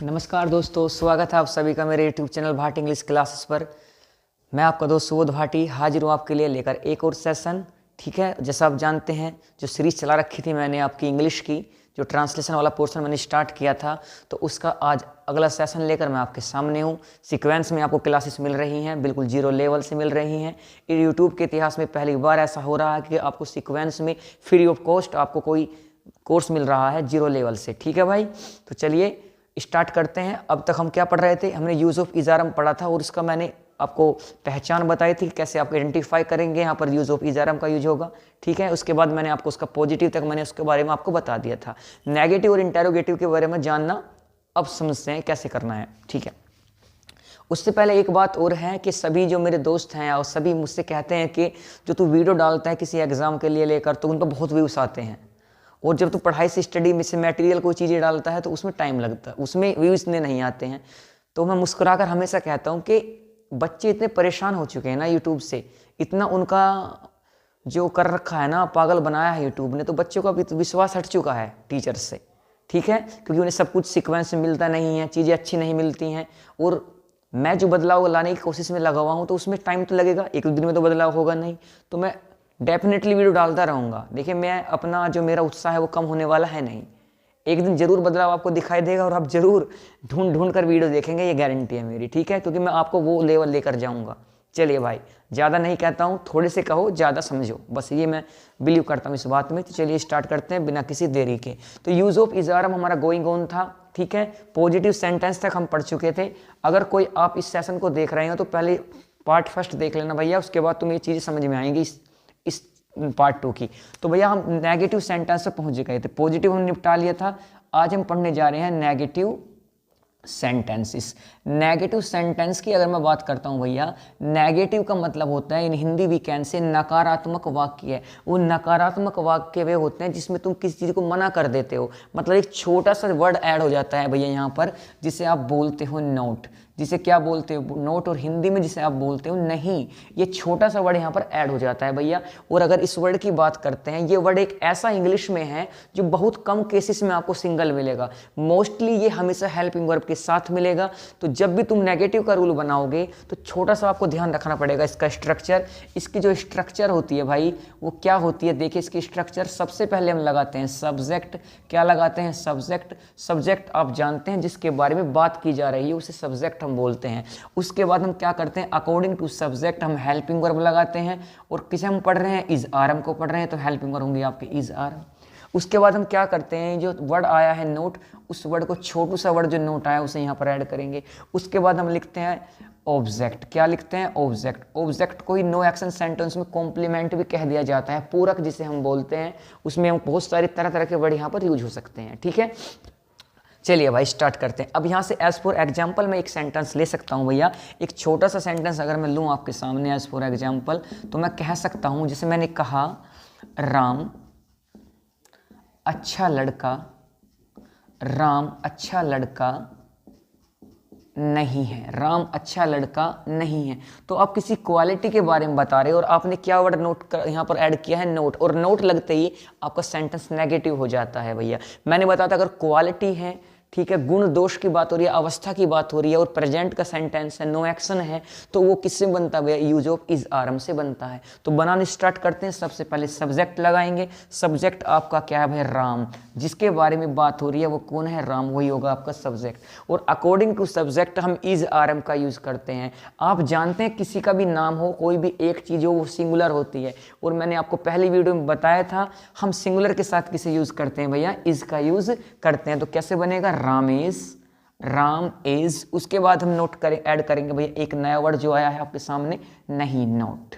नमस्कार दोस्तों, स्वागत है आप सभी का मेरे YouTube channel Bhati English classes पर। मैं आपका दोस्त सुबोध भाटी हाजिर हूँ आपके लिए लेकर एक और सेशन। ठीक है, जैसा आप जानते हैं जो सीरीज़ चला रखी थी मैंने आपकी इंग्लिश की, जो ट्रांसलेशन वाला पोर्शन मैंने स्टार्ट किया था, तो उसका आज अगला सेशन लेकर मैं आपके सामने हूँ। सीक्वेंस में आपको क्लासेस मिल रही हैं, बिल्कुल जीरो लेवल से मिल रही हैं। यूट्यूब के इतिहास में पहली बार ऐसा हो रहा है कि आपको सीक्वेंस में फ्री ऑफ कॉस्ट आपको कोई कोर्स मिल रहा है जीरो लेवल से। ठीक है भाई, तो चलिए स्टार्ट करते हैं। अब तक हम क्या पढ़ रहे थे? हमने यूज़ ऑफ इजारम पढ़ा था और उसका मैंने आपको पहचान बताई थी, कैसे आप आइडेंटिफाई करेंगे यहाँ पर यूज़ ऑफ इजारम का यूज होगा। ठीक है, उसके बाद मैंने आपको उसका पॉजिटिव तक मैंने उसके बारे में आपको बता दिया था। नेगेटिव और इंटेरोगेटिव के बारे में जानना अब समझते हैं कैसे करना है। ठीक है, उससे पहले एक बात और है कि सभी जो मेरे दोस्त हैं और सभी मुझसे कहते हैं कि जो तू वीडियो डालता है किसी एग्ज़ाम के लिए लेकर, तो उन पर बहुत व्यूज़ आते हैं, और जब तू पढ़ाई से स्टडी में से मटेरियल कोई चीज़ें डालता है तो उसमें टाइम लगता है, उसमें व्यूज़ इतने नहीं आते हैं। तो मैं मुस्कुराकर हमेशा कहता हूँ कि बच्चे इतने परेशान हो चुके हैं ना यूट्यूब से, इतना उनका जो कर रखा है ना, पागल बनाया है यूट्यूब ने, तो बच्चों का भी विश्वास हट चुका है टीचर से। ठीक है, क्योंकि उन्हें सब कुछ सीक्वेंस में मिलता नहीं है, चीज़ें अच्छी नहीं मिलती हैं, और मैं जो बदलाव लाने की कोशिश में लगा हुआ हूँ तो उसमें टाइम तो लगेगा, एक दो दिन में तो बदलाव होगा नहीं। तो मैं डेफिनेटली वीडियो डालता रहूँगा। देखिए, मैं अपना जो मेरा उत्साह है वो कम होने वाला है नहीं। एक दिन जरूर बदलाव आपको दिखाई देगा और आप जरूर ढूंढ ढूंढ कर वीडियो देखेंगे, ये गारंटी है मेरी। ठीक है, क्योंकि मैं आपको वो लेवल लेकर जाऊँगा। चलिए भाई, ज़्यादा नहीं कहता हूँ, थोड़े से कहो ज़्यादा समझो, बस ये मैं बिलीव करता हूँ इस बात में। तो चलिए स्टार्ट करते हैं बिना किसी देरी के। तो यूज़ ऑफ इजारम हमारा गोइंग ऑन था। ठीक है, पॉजिटिव सेंटेंस तक हम पढ़ चुके थे। अगर कोई आप इस सेशन को देख रहे हो तो पहले पार्ट फर्स्ट देख लेना भैया, उसके बाद तुम्हें ये चीज़ें समझ में आएंगी इस पार्ट 2 की। तो भैया हम नेगेटिव सेंटेंस से पहुंच गए थे, पॉजिटिव हम निपटा लिया था। आज हम पढ़ने जा रहे हैं नेगेटिव सेंटेंसेस। नेगेटिव सेंटेंस की अगर मैं बात करता हूं भैया, नेगेटिव का मतलब होता है इन हिंदी वी कैन से नकारात्मक वाक्य है। वो नकारात्मक वाक्य वे होते हैं जिसमें तुम किसी चीज़ को मना कर देते हो। मतलब एक छोटा सा वर्ड ऐड हो जाता है भैया यहाँ पर, जिसे आप बोलते हो नोट, जिसे क्या बोलते हो नोट, और हिंदी में जिसे आप बोलते हो नहीं। ये छोटा सा वर्ड यहाँ पर ऐड हो जाता है भैया। और अगर इस वर्ड की बात करते हैं, ये वर्ड एक ऐसा इंग्लिश में है जो बहुत कम केसेस में आपको सिंगल मिलेगा। मोस्टली ये हमेशा हेल्पिंग वर्ब के साथ मिलेगा। तो जब भी तुम नेगेटिव का रूल बनाओगे तो छोटा सा आपको ध्यान रखना पड़ेगा इसका स्ट्रक्चर। इसकी जो स्ट्रक्चर होती है भाई वो क्या होती है, देखिए इसकी स्ट्रक्चर। सबसे पहले हम लगाते हैं सब्जेक्ट। क्या लगाते हैं? सब्जेक्ट। सब्जेक्ट आप जानते हैं जिसके बारे में बात की जा रही है उसे सब्जेक्ट हम बोलते हैं। उसके बाद हम क्या करते हैं? अकॉर्डिंग टू सब्जेक्ट हम हेल्पिंग वर्ब लगाते हैं। और किसे हम पढ़ रहे हैं? इज आरम को पढ़ रहे हैं, तो हेल्पिंग वर्ब होंगे आपके इज आरम। उसके बाद हम क्या करते हैं? जो वर्ड आया है नोट, उस वर्ड को छोटू सा वर्ड जो नोट आया उसे यहाँ पर ऐड करेंगे। उसके बाद हम लिखते हैं ऑब्जेक्ट। क्या लिखते हैं? ऑब्जेक्ट। ऑब्जेक्ट को ही नो एक्शन सेंटेंस में कॉम्प्लीमेंट भी कह दिया जाता है, पूरक जिसे हम बोलते हैं। उसमें हम बहुत सारी तरह तरह के वर्ड यहाँ पर यूज हो सकते हैं। ठीक है, चलिए भाई स्टार्ट करते हैं। अब यहाँ से एज फॉर एग्जाम्पल मैं एक सेंटेंस ले सकता हूँ भैया। एक छोटा सा सेंटेंस अगर मैं लूँ आपके सामने एज फॉर एग्जाम्पल, तो मैं कह सकता हूँ, जैसे मैंने कहा राम अच्छा लड़का, राम अच्छा लड़का नहीं है। राम अच्छा लड़का नहीं है। तो आप किसी क्वालिटी के बारे में बता रहे हो और आपने क्या वर्ड नोट यहाँ पर ऐड किया है? नोट। और नोट लगते ही आपका सेंटेंस नेगेटिव हो जाता है भैया। मैंने बताया था अगर क्वालिटी है, ठीक है, गुण दोष की बात हो रही है, अवस्था की बात हो रही है, और प्रेजेंट का सेंटेंस है, नो एक्शन है, तो वो किससे बनता है? यूज ऑफ इज आरम से बनता है। तो बनाना स्टार्ट करते हैं। सबसे पहले सब्जेक्ट लगाएंगे। सब्जेक्ट आपका क्या है भाई? राम। जिसके बारे में बात हो रही है वो कौन है? राम, वही होगा आपका सब्जेक्ट। और अकॉर्डिंग टू सब्जेक्ट हम इज आरम का यूज करते हैं। आप जानते हैं किसी का भी नाम हो, कोई भी एक चीज हो, वो सिंगुलर होती है। और मैंने आपको पहली वीडियो में बताया था हम सिंगुलर के साथ किसे यूज करते हैं भैया? इज का यूज करते हैं। तो कैसे बनेगा? Ram is, Ram is. उसके बाद हम नोट करें, ऐड करेंगे भैया एक नया वर्ड जो आया है आपके सामने, नहीं, नोट।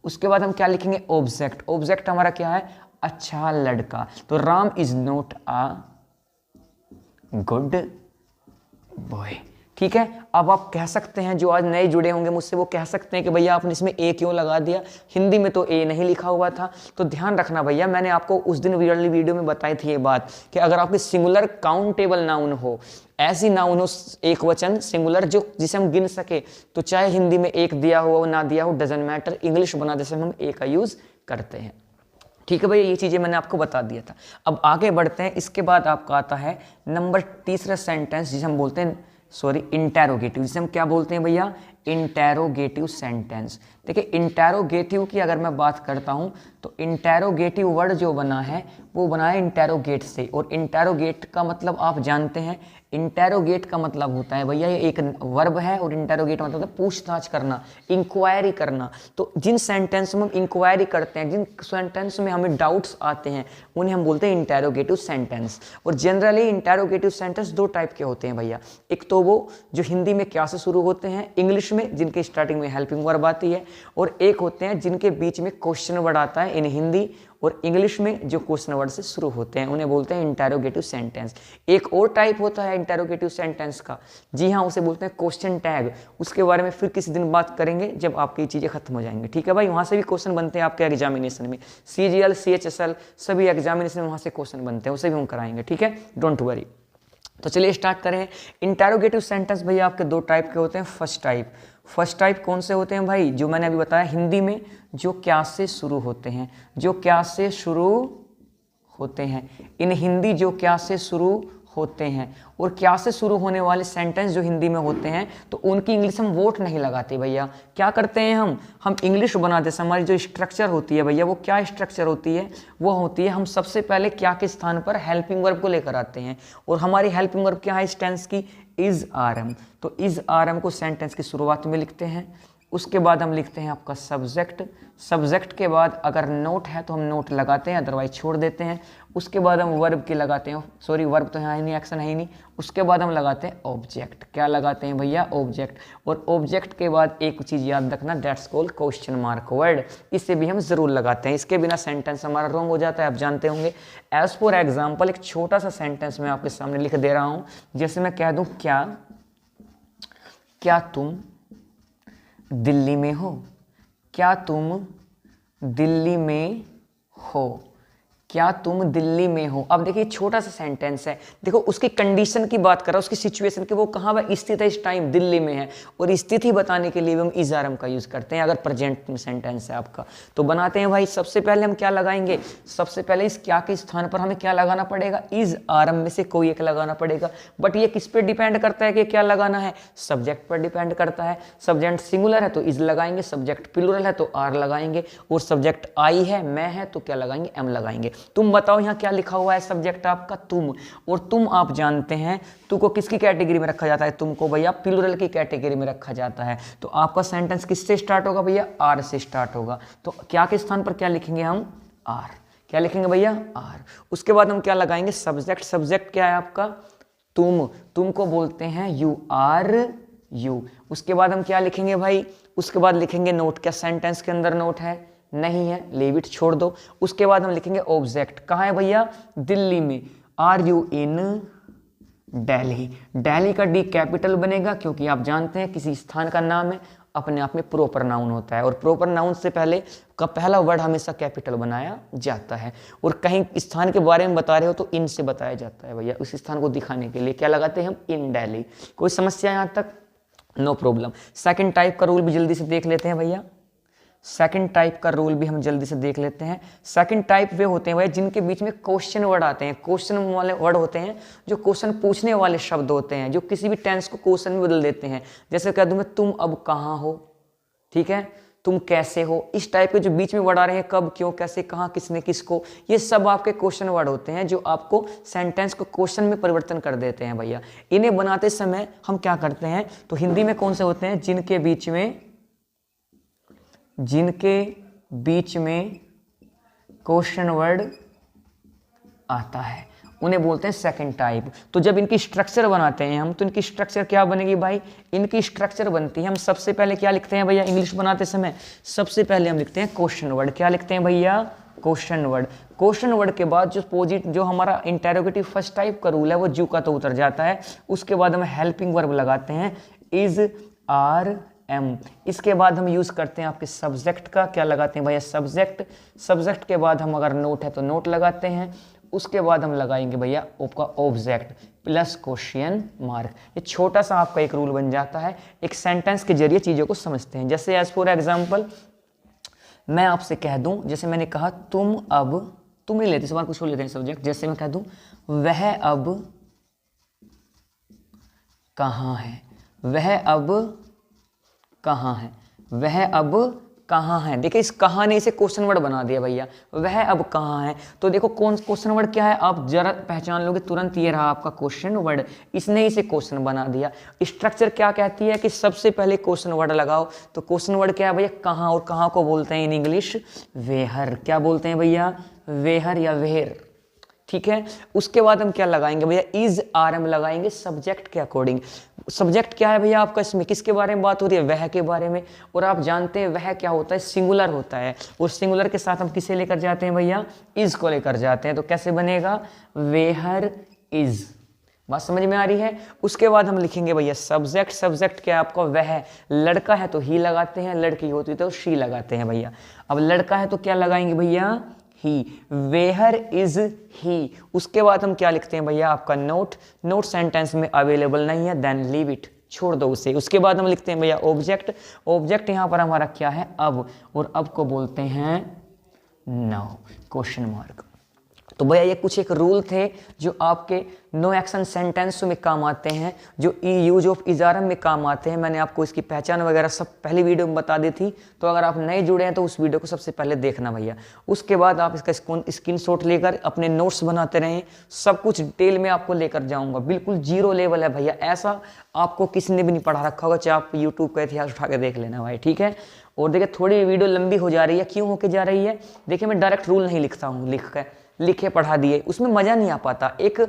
उसके बाद हम क्या लिखेंगे? ऑब्जेक्ट। ऑब्जेक्ट हमारा क्या है? अच्छा लड़का। तो Ram is not a good boy. ठीक है, अब आप कह सकते हैं, जो आज नए जुड़े होंगे मुझसे, वो कह सकते हैं कि भैया आपने इसमें ए क्यों लगा दिया? हिंदी में तो ए नहीं लिखा हुआ था। तो ध्यान रखना भैया, मैंने आपको उस दिन वाली वीडियो में बताई थी ये बात कि अगर आपके सिंगुलर काउंटेबल नाउन हो, ऐसी नाउन हो एक वचन सिंगुलर जो जिसे हम गिन सके, तो चाहे हिंदी में एक दिया हो ना दिया हो, डजंट मैटर, इंग्लिश बना जैसे हम ए का यूज करते हैं। ठीक है भैया, ये चीज़ें मैंने आपको बता दिया था। अब आगे बढ़ते हैं। इसके बाद आपका आता है नंबर तीसरा सेंटेंस, जिसे हम बोलते हैं इंटेरोगेटिव, जिसे हम क्या बोलते हैं भैया, इंटेरोगेटिव सेंटेंस। देखिए इंटेरोगेटिव की अगर मैं बात करता हूं तो इंटेरोगेटिव वर्ड जो बना है वो बना है इंटेरोगेट से, और इंटेरोगेट का मतलब आप जानते हैं, इंटेरोगेट का मतलब होता है भैया ये एक वर्ब है, और इंटेरोगेट मतलब है पूछताछ करना, इंक्वायरी करना। तो जिन सेंटेंस में हम इंक्वायरी करते हैं, जिन सेंटेंस में हमें डाउट्स आते हैं, उन्हें हम बोलते हैं इंटेरोगेटिव सेंटेंस। और जनरली इंटेरोगेटिव सेंटेंस दो टाइप के होते हैं भैया। एक तो वो जो हिंदी में क्या से शुरू होते हैं, इंग्लिश में जिनके स्टार्टिंग में हेल्पिंग वर्ब आती है, और एक होते हैं जिनके बीच में क्वेश्चन वर्ड आता है इन हिंदी और इंग्लिश में, जो क्वेश्चन वर्ड से शुरू होते हैं, उन्हें बोलते हैं इंटेरोगेटिव सेंटेंस। एक और टाइप होता है इंटेरोगेटिव सेंटेंस का, जी हाँ, उसे बोलते हैं क्वेश्चन टैग। उसके बारे में फिर किसी दिन बात करेंगे जब आपकी चीज़ें खत्म हो जाएंगी, ठीक है भाई। वहाँ से भी क्वेश्चन बनते हैं आपके एग्जामिनेशन में, CGL CHSL सभी एग्जामिनेशन में वहाँ से क्वेश्चन बनते हैं, उसे भी हम कराएंगे, ठीक है, डोंट वरी। तो चलिए स्टार्ट करें। इंटेरोगेटिव सेंटेंस भैया आपके दो टाइप के होते हैं। फर्स्ट टाइप कौन से होते हैं भाई, जो मैंने अभी बताया हिंदी में, जो क्या से शुरू होते हैं, जो क्या से शुरू होते हैं, इन हिंदी जो क्या से शुरू होते हैं। और क्या से शुरू होने वाले सेंटेंस जो हिंदी में होते हैं तो उनकी इंग्लिश हम वोट नहीं लगाते भैया। क्या करते हैं हम इंग्लिश बनाते समय हमारी जो स्ट्रक्चर होती है भैया, वो क्या स्ट्रक्चर होती है, वो होती है हम सबसे पहले क्या के स्थान पर हेल्पिंग वर्ब को लेकर आते हैं, और हमारी हेल्पिंग वर्ब क्या है इस टेंस की, इज आर एम। तो इज आर एम को सेंटेंस की शुरुआत में लिखते हैं। उसके बाद हम लिखते हैं आपका सब्जेक्ट के बाद अगर नोट है तो हम नोट लगाते हैं, अदरवाइज छोड़ देते हैं। उसके बाद हम वर्ब की लगाते हैं, सॉरी वर्ब तो यहाँ ही नहीं, एक्शन है ही नहीं। उसके बाद हम लगाते हैं ऑब्जेक्ट। क्या लगाते हैं भैया, ऑब्जेक्ट। और ऑब्जेक्ट के बाद एक चीज़ याद रखना, that's called question mark word, इसे भी हम जरूर लगाते हैं। इसके बिना सेंटेंस हमारा रॉन्ग हो जाता है, आप जानते होंगे। एज फॉर एग्जाम्पल एक छोटा सा सेंटेंस मैं आपके सामने लिख दे रहा हूँ। जैसे मैं कह दूँ क्या तुम दिल्ली में हो, क्या तुम दिल्ली में हो, क्या तुम दिल्ली में हो। अब देखिए छोटा सा सेंटेंस है, देखो उसकी कंडीशन की बात कर रहा है, उसकी सिचुएशन की, वो कहाँ पर स्थित है इस टाइम, दिल्ली में है। और स्थिति बताने के लिए भी हम इज आर एम का यूज करते हैं। अगर प्रेजेंट सेंटेंस है आपका तो बनाते हैं भाई, सबसे पहले हम क्या लगाएंगे, सबसे पहले इस क्या के स्थान पर हमें क्या लगाना पड़ेगा, इज आर एम में से कोई एक लगाना पड़ेगा। बट ये किस पे डिपेंड करता है कि क्या लगाना है, सब्जेक्ट पर डिपेंड करता है। सब्जेक्ट सिंगुलर है तो इज लगाएंगे, सब्जेक्ट प्लूरल है तो आर लगाएंगे, और सब्जेक्ट आई है, मैं है, तो क्या लगाएंगे, एम लगाएंगे। तुम बताओ यहाँ क्या लिखा हुआ है, सब्जेक्ट आपका तुम, और तुम आप जानते हैं तू को किसकी कैटेगरी में रखा जाता है, तुमको भैया प्लूरल की कैटेगरी में रखा जाता है। तो आपका सेंटेंस किससे स्टार्ट होगा भैया, आर से स्टार्ट होगा। तो क्या के स्थान पर क्या लिखेंगे हम, आर। क्या लिखेंगे भैया, आर। उसके बाद हम क्या लगाएंगे, सब्जेक्ट क्या है आपका, तुमको बोलते हैं यू आर यू। उसके बाद हम क्या लिखेंगे भाई, उसके बाद लिखेंगे नोट। क्या सेंटेंस के अंदर नोट है, नहीं है, लीव इट, छोड़ दो। उसके बाद हम लिखेंगे ऑब्जेक्ट, कहाँ है भैया, दिल्ली में। आर यू इन दिल्ली का डी कैपिटल बनेगा, क्योंकि आप जानते हैं किसी स्थान का नाम है अपने आप में प्रोपर नाउन होता है, और प्रोपर नाउन से पहले का पहला वर्ड हमेशा कैपिटल बनाया जाता है। और कहीं स्थान के बारे में बता रहे हो तो इन से बताया जाता है भैया, उस स्थान को दिखाने के लिए क्या लगाते हैं हम, इन दिल्ली। कोई समस्या यहाँ तक, नो प्रॉब्लम। सेकंड टाइप का रूल भी जल्दी से देख लेते हैं भैया, सेकंड टाइप का रूल भी हम जल्दी से देख लेते हैं। सेकंड टाइप वे होते हैं भाई जिनके बीच में क्वेश्चन वर्ड आते हैं। क्वेश्चन वाले वर्ड होते हैं जो क्वेश्चन पूछने वाले शब्द होते हैं, जो किसी भी टेंस को क्वेश्चन में बदल देते हैं। जैसे कह दूं मैं, तुम अब कहाँ हो, ठीक है, तुम कैसे हो। इस टाइप के जो बीच में वर्ड आ रहे हैं, कब, क्यों, कैसे, कहाँ, किसने, किसको, ये सब आपके क्वेश्चन वर्ड होते हैं जो आपको सेंटेंस को क्वेश्चन में परिवर्तन कर देते हैं भैया। इन्हें बनाते समय हम क्या करते हैं, तो हिंदी में कौन से होते हैं, जिनके बीच में क्वेश्चन वर्ड आता है, उन्हें बोलते हैं सेकंड टाइप। तो जब इनकी स्ट्रक्चर बनाते हैं हम, तो इनकी स्ट्रक्चर क्या बनेगी भाई, इनकी स्ट्रक्चर बनती है, हम सबसे पहले क्या लिखते हैं भैया, इंग्लिश बनाते समय सबसे पहले हम लिखते हैं क्वेश्चन वर्ड। क्या लिखते हैं भैया, क्वेश्चन वर्ड। क्वेश्चन वर्ड के बाद जो हमारा इंटेरोगेटिव फर्स्ट टाइप का रूल है वो जू का तो उतर जाता है। उसके बाद हम हेल्पिंग वर्ब लगाते हैं, इज आर एम। इसके बाद हम यूज करते हैं आपके सब्जेक्ट का, क्या लगाते हैं भैया, सब्जेक्ट के बाद हम अगर नोट है तो नोट लगाते हैं। उसके बाद हम लगाएंगे भैया आपका ऑब्जेक्ट प्लस क्वेश्चन मार्क। ये छोटा सा आपका एक रूल बन जाता है, एक सेंटेंस के जरिए चीजों को समझते हैं। जैसे एज फॉर एग्जांपल, मैं आपसे कह दूं, जैसे मैंने कहा तुम नहीं लेते, सवाल कुछ और लेते हैं सब्जेक्ट। जैसे मैं कह दूं वह अब कहाँ है, वह अब कहाँ है, वह अब कहाँ है। देखिए इस कहाँ ने इसे क्वेश्चन वर्ड बना दिया भैया, वह अब कहाँ है। तो देखो कौन क्वेश्चन वर्ड क्या है, आप जरा पहचान लोगे तुरंत, ये रहा आपका क्वेश्चन वर्ड, इसने इसे क्वेश्चन बना दिया। स्ट्रक्चर क्या कहती है कि सबसे पहले क्वेश्चन वर्ड लगाओ। तो क्वेश्चन वर्ड क्या है भैया, कहाँ, और कहाँ को बोलते हैं इन इंग्लिश, वेहर। क्या बोलते हैं भैया, वेहर या वेहर, ठीक है। उसके बाद हम क्या लगाएंगे भैया, इज आर एम लगाएंगे सब्जेक्ट के अकॉर्डिंग। सब्जेक्ट क्या है भैया आपका, इसमें किसके बारे में बात हो रही है, वह के बारे में। और आप जानते हैं वह क्या होता है, सिंगुलर होता है, और सिंगुलर के साथ हम किसे लेकर जाते हैं भैया, इज को लेकर जाते हैं। तो कैसे बनेगा, वेहर इज। बात समझ में आ रही है। उसके बाद हम लिखेंगे भैया सब्जेक्ट। सब्जेक्ट क्या है आपका, वह। लड़का है तो ही लगाते हैं, लड़की होती तो शी लगाते हैं भैया। अब लड़का है तो क्या लगाएंगे भैया, ही। Where is he. उसके बाद हम क्या लिखते हैं भैया, आपका नोट। नोट सेंटेंस में अवेलेबल नहीं है, देन लीव इट, छोड़ दो उसे। उसके बाद हम लिखते हैं भैया ऑब्जेक्ट। ऑब्जेक्ट यहां पर हमारा क्या है, अब, और अब को बोलते हैं नाउ, क्वेश्चन मार्क। तो भैया ये कुछ एक रूल थे जो आपके नो एक्शन सेंटेंस में काम आते हैं, जो यूज ऑफ इजारम में काम आते हैं। मैंने आपको इसकी पहचान वगैरह सब पहली वीडियो में बता दी थी। तो अगर आप नए जुड़े हैं तो उस वीडियो को सबसे पहले देखना भैया। उसके बाद आप इसका स्क्रीनशॉट लेकर अपने नोट्स बनाते रहें। सब कुछ डिटेल में आपको लेकर जाऊंगा, बिल्कुल जीरो लेवल है भैया, ऐसा आपको किसी ने भी नहीं पढ़ा रखा होगा, चाहे आप यूट्यूब का इतिहास उठा के देख लेना भाई, ठीक है। और देखिए थोड़ी वीडियो लंबी हो जा रही है, क्यों होके जा रही है, देखिए मैं डायरेक्ट रूल नहीं लिखता हूँ, लिखे पढ़ा दिए, उसमें मजा नहीं आ पाता, एक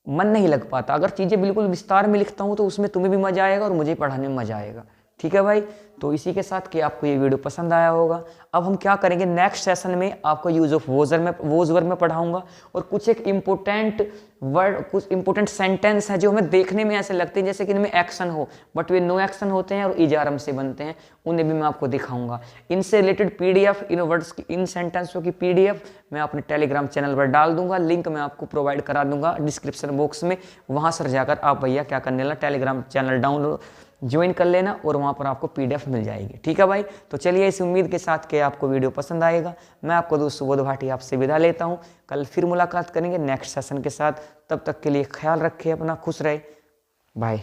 मन नहीं लग पाता। अगर चीजें बिल्कुल विस्तार में लिखता हूं तो उसमें तुम्हें भी मजा आएगा और मुझे पढ़ाने में मजा आएगा, ठीक है भाई। तो इसी के साथ कि आपको ये वीडियो पसंद आया होगा। अब हम क्या करेंगे, नेक्स्ट सेशन में आपको यूज ऑफ वोज वर्ब में पढ़ाऊंगा, और कुछ एक इंपोर्टेंट वर्ड, कुछ इंपोर्टेंट सेंटेंस है जो हमें देखने में ऐसे लगते हैं जैसे कि इनमें एक्शन हो, बट वे नो एक्शन होते हैं और इजारम से बनते हैं, उन्हें भी मैं आपको दिखाऊंगा। इनसे रिलेटेड पीडीएफ, इन वर्ड्स की, इन सेंटेंसों की पीडीएफ मैं अपने टेलीग्राम चैनल पर डाल दूंगा, लिंक मैं आपको प्रोवाइड करा दूंगा डिस्क्रिप्शन बॉक्स में। वहां से जाकर आप भैया क्या करने लगा, टेलीग्राम चैनल डाउनलोड ज्वाइन कर लेना, और वहाँ पर आपको पीडीएफ मिल जाएगी, ठीक है भाई। तो चलिए इस उम्मीद के साथ कि आपको वीडियो पसंद आएगा, मैं आपको दोस्त सुबोध भाटी आपसे विदा लेता हूँ। कल फिर मुलाकात करेंगे नेक्स्ट सेशन के साथ, तब तक के लिए ख्याल रखिए अपना, खुश रहे, बाय।